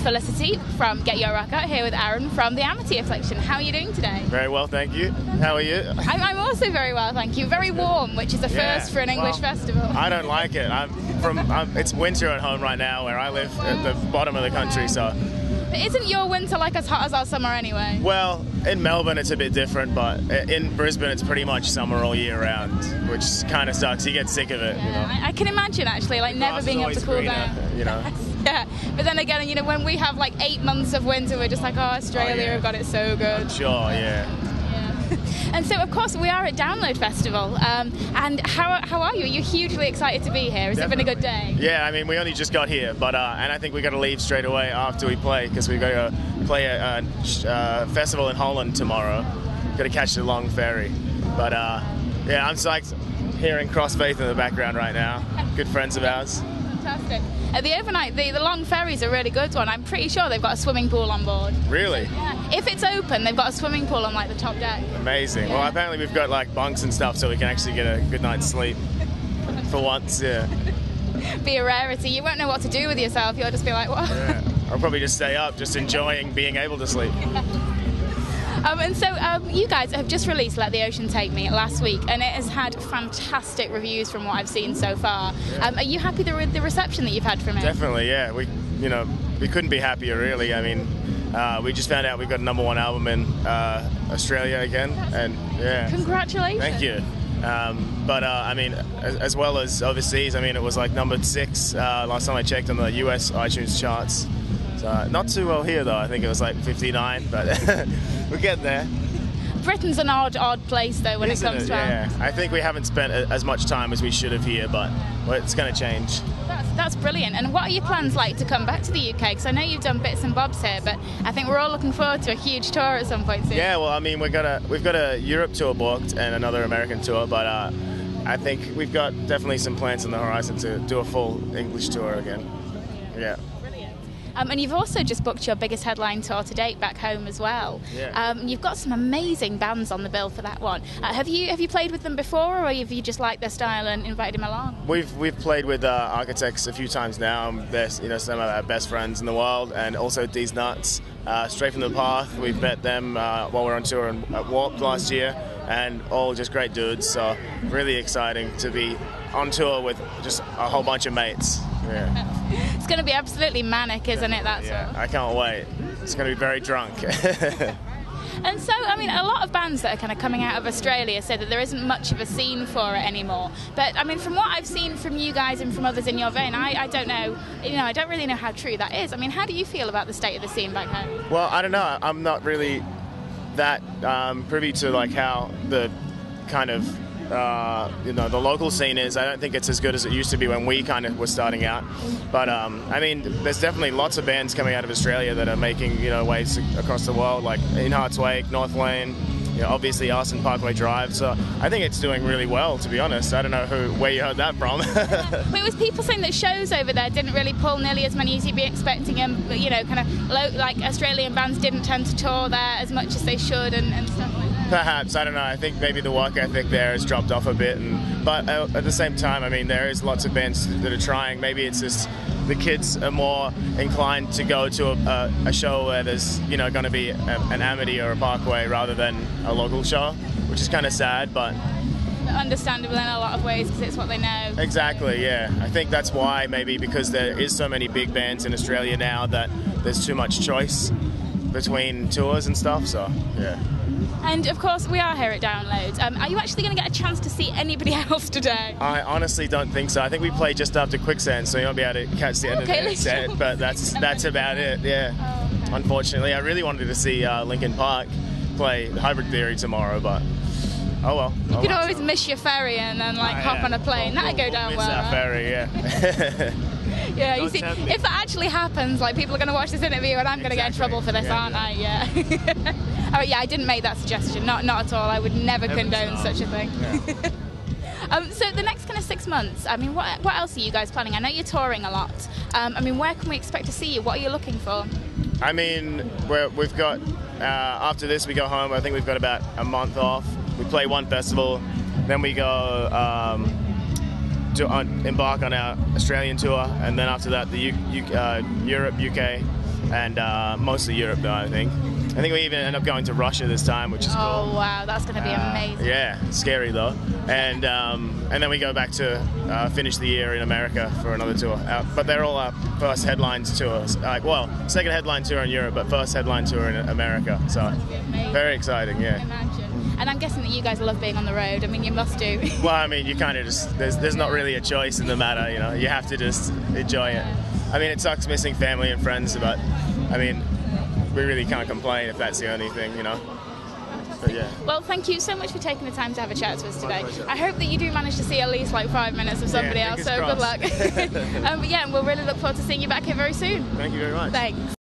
Felicity from GetYourRockOut here with Aaron from the Amity Affliction. How are you doing today? Very well, thank you. How are you? I'm also very well, thank you. Very warm, which is a first for an English festival. I don't like it. It's winter at home right now where I live at the bottom of the country, so... But isn't your winter like as hot as our summer anyway? Well, in Melbourne it's a bit different, but in Brisbane it's pretty much summer all year round, which kind of sucks. You get sick of it. Yeah, you know? I can imagine actually, like never being able to cool down. You know. Yeah, but then again, you know, when we have like 8 months of winter, we're just like, oh, Australia, we've got it so good. I'm sure, yeah. And so, of course, we are at Download Festival. And how are you? Are you hugely excited to be here? Has it been a good day? Yeah, I mean, we only just got here, but and I think we got to leave straight away after we play because we got to play a festival in Holland tomorrow. Got to catch the long ferry. But yeah, I'm psyched. Hearing Crossfaith in the background right now. Good friends of ours. Fantastic. The overnight, the long ferry's a really good one. I'm pretty sure they've got a swimming pool on board. Really? Yeah. If it's open, they've got a swimming pool on like the top deck. Amazing. Yeah. Well, apparently we've got like bunks and stuff, so we can actually get a good night's sleep for once. Yeah. Be a rarity. You won't know what to do with yourself. You'll just be like, what? Yeah. I'll probably just stay up, just enjoying being able to sleep. And so you guys have just released Let the Ocean Take Me last week, and it has had fantastic reviews from what I've seen so far. Yeah. Are you happy with the reception that you've had from it? Definitely, yeah. We couldn't be happier, really. I mean, we just found out we've got a #1 album in Australia again, and yeah. Congratulations. Thank you. But I mean, as well as overseas, I mean, it was like #6 last time I checked on the US iTunes charts. So not too well here, though. I think it was like 59, but we're getting there. Britain's an odd place, though, when it comes to... Yeah, I think we haven't spent as much time as we should have here, but it's going to change. That's brilliant. And what are your plans like to come back to the UK? Because I know you've done bits and bobs here, but I think we're all looking forward to a huge tour at some point soon. Yeah, well, I mean, we've got a Europe tour booked and another American tour, but I think we've got definitely some plans on the horizon to do a full English tour again. Yeah. And you've also just booked your biggest headline tour to date back home as well. Yeah. You've got some amazing bands on the bill for that one. Have you played with them before, or have you just liked their style and invited them along? We've played with Architects a few times now. They're some of our best friends in the world, and also These Nuts. Straight from the Path, we've met them while we were on tour at Warped last year, and all just great dudes. So really exciting to be on tour with just a whole bunch of mates. Yeah. It's going to be absolutely manic, isn't it? That's yeah, all. I can't wait. It's going to be very drunk. And so, I mean, a lot of bands that are kind of coming out of Australia say that there isn't much of a scene for it anymore. But, I mean, from what I've seen from you guys and from others in your vein, I don't know, I don't really know how true that is. I mean, how do you feel about the state of the scene back home? Well, I don't know. I'm not really that privy to, like, how the kind of... the local scene is. I don't think it's as good as it used to be when we kind of were starting out. But I mean, there's definitely lots of bands coming out of Australia that are making waves across the world, like In Heart's Wake, North Lane, obviously us and Parkway Drive. So I think it's doing really well, to be honest. I don't know where you heard that from. But it was people saying that shows over there didn't really pull nearly as many as you'd be expecting, and kind of like Australian bands didn't tend to tour there as much as they should and stuff like that. Perhaps, I don't know. I think maybe the work ethic there has dropped off a bit, but at the same time, I mean, there is lots of bands that are trying. Maybe it's just the kids are more inclined to go to a show where there's going to be an Amity or a Parkway rather than a local show, which is kind of sad, but understandable in a lot of ways because it's what they know. Exactly, yeah. I think that's why, maybe because there is so many big bands in Australia now, that there's too much choice between tours and stuff, so yeah. And of course we are here at Download. Are you actually going to get a chance to see anybody else today? I honestly don't think so. I think we played just after Quicksand, so you won't be able to catch the end of the set, but that's about it, yeah. Oh, okay. Unfortunately, I really wanted to see Linkin Park play Hybrid Theory tomorrow, but oh well. You could always miss your ferry and then hop on a plane. That'd go down well. Miss our ferry, yeah. Yeah, you see, if that actually happens, like, people are going to watch this interview and I'm going to get in trouble for this, aren't I? Yeah. Oh yeah, I didn't make that suggestion. Not at all. I would never condone such a thing. Yeah. So the next kind of 6 months, I mean, what else are you guys planning? I know you're touring a lot. I mean, where can we expect to see you? What are you looking for? I mean, we've got, after this we go home. I think we've got about a month off. We play one festival, then we go embark on our Australian tour, and then after that the Europe, UK, and mostly Europe though, I think. I think we even end up going to Russia this time, which is cool. Oh wow, that's going to be amazing. Yeah, scary though. And then we go back to finish the year in America for another tour. But they're all first headline tours. Second headline tour in Europe, but first headline tour in America. So very exciting, yeah. Imagine. And I'm guessing that you guys love being on the road. I mean, you must do. Well, I mean, you kind of just there's not really a choice in the matter, you know. You have to just enjoy it. I mean, it sucks missing family and friends, but I mean, we really can't complain if that's the only thing, you know. But yeah. Well, thank you so much for taking the time to have a chat to us today. I hope that you do manage to see at least like 5 minutes of somebody else, so good luck. But yeah, we'll really look forward to seeing you back here very soon. Thank you very much. Thanks.